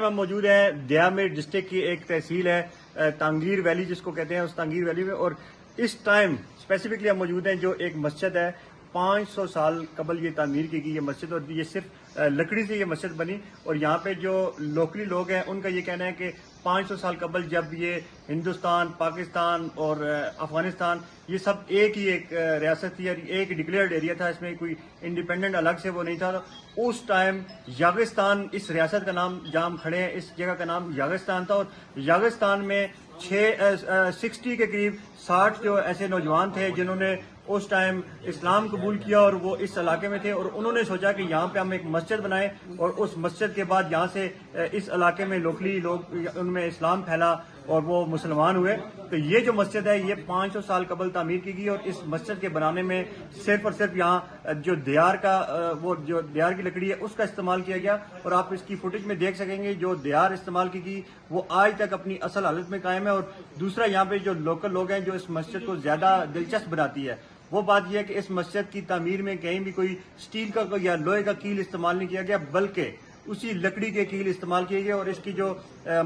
میں موجود ہیں دیا میں ڈسٹرکٹ کی ایک تحصیل ہے تانگیر ویلی جس کو کہتے ہیں، اس تانگیر ویلی میں، اور اس ٹائم اسپیسیفکلی ہم موجود ہیں جو ایک مسجد ہے 500 سال قبل یہ تعمیر کی گئی یہ مسجد، اور یہ صرف لکڑی سے یہ مسجد بنی، اور یہاں پہ جو لوکلی لوگ ہیں ان کا یہ کہنا ہے کہ 500 سال قبل جب یہ ہندوستان، پاکستان اور افغانستان یہ سب ایک ہی ایک ریاست تھی اور ایک ڈکلیئرڈ ایریا تھا، اس میں کوئی انڈیپینڈنٹ الگ سے وہ نہیں تھا، اس ٹائم یاغستان اس ریاست کا نام جہاں ہم کھڑے ہیں اس جگہ کا نام یاغستان تھا، اور یاغستان میں 60 کے قریب 60 جو ایسے نوجوان تھے جنہوں نے اس ٹائم اسلام قبول کیا اور وہ اس علاقے میں تھے، اور انہوں نے سوچا کہ یہاں پہ ہم ایک مسجد بنائیں، اور اس مسجد کے بعد یہاں سے اس علاقے میں لوکلی لوگ ان میں اسلام پھیلا اور وہ مسلمان ہوئے۔ تو یہ جو مسجد ہے یہ 500 سال قبل تعمیر کی گئی، اور اس مسجد کے بنانے میں صرف اور صرف یہاں جو دیار کا وہ جو دیار کی لکڑی ہے اس کا استعمال کیا گیا، اور آپ اس کی فوٹیج میں دیکھ سکیں گے جو دیار استعمال کی گئی وہ آج تک اپنی اصل حالت میں قائم ہے۔ اور دوسرا یہاں پہ جو لوکل لوگ ہیں جو اس مسجد کو زیادہ دلچسپ بناتی ہے وہ بات یہ ہے کہ اس مسجد کی تعمیر میں کہیں بھی کوئی سٹیل کا یا لوہے کا کیل استعمال نہیں کیا گیا، بلکہ اسی لکڑی کے کیل استعمال کیے گئے، اور اس کی جو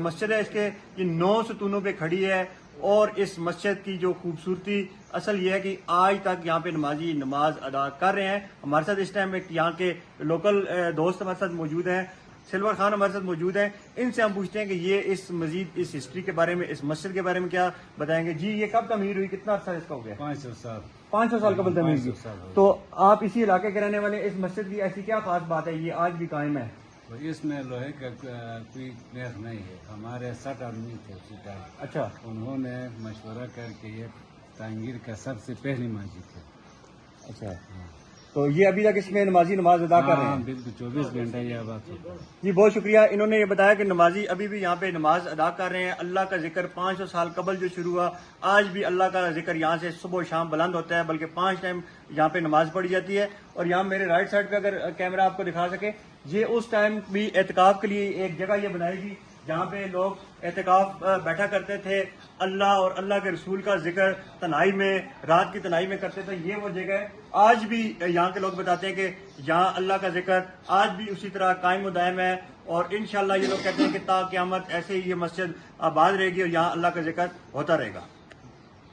مسجد ہے اس کے یہ 9 ستونوں پہ کھڑی ہے، اور اس مسجد کی جو خوبصورتی اصل یہ ہے کہ آج تک یہاں پہ نمازی نماز ادا کر رہے ہیں۔ ہمارے ساتھ اس ٹائم ایک یہاں کے لوکل دوست ہمارے ساتھ موجود ہیں، سلور خان ہمارے ساتھ موجود ہیں، ان سے ہم پوچھتے ہیں کہ یہ اس مزید اس ہسٹری کے بارے میں، اس مسجد کے بارے میں کیا بتائیں گے۔ جی یہ کب تعمیر ہوئی، کتنا عرصہ اس کا ہو گیا؟ 500 سال قبل تعمیر کی۔ تو آپ اسی علاقے کے رہنے والے، اس مسجد کی ایسی کیا خاص بات ہے یہ آج بھی قائم ہے؟ اس میں لوہے کا کوئی میخ نہیں ہے، ہمارے 60 آدمی تھے اسی ٹائم۔ اچھا، انہوں نے مشورہ کر کے یہ تانگیر کا سب سے پہلی مسجد ہے۔ اچھا، تو یہ ابھی تک اس میں نمازی نماز ادا کر رہے ہیں؟ بالکل 24 گھنٹہ یہ بات ہوتا ہے۔ جی بہت شکریہ، انہوں نے یہ بتایا کہ نمازی ابھی بھی یہاں پہ نماز ادا کر رہے ہیں۔ اللہ کا ذکر 500 سال قبل جو شروع ہوا آج بھی اللہ کا ذکر یہاں سے صبح و شام بلند ہوتا ہے، بلکہ 5 ٹائم یہاں پہ نماز پڑھی جاتی ہے۔ اور یہاں میرے رائٹ سائڈ پہ اگر کیمرہ آپ کو دکھا سکے، یہ اس ٹائم بھی اعتکاف کے لیے ایک جگہ یہ بنائی گئی جہاں پہ لوگ اعتکاف بیٹھا کرتے تھے، اللہ اور اللہ کے رسول کا ذکر تنہائی میں، رات کی تنہائی میں کرتے تھے۔ یہ وہ جگہ ہے، آج بھی یہاں کے لوگ بتاتے ہیں کہ یہاں اللہ کا ذکر آج بھی اسی طرح قائم و دائم ہے، اور انشاءاللہ یہ لوگ کہتے ہیں کہ تا قیامت ایسے ہی یہ مسجد آباد رہے گی اور یہاں اللہ کا ذکر ہوتا رہے گا۔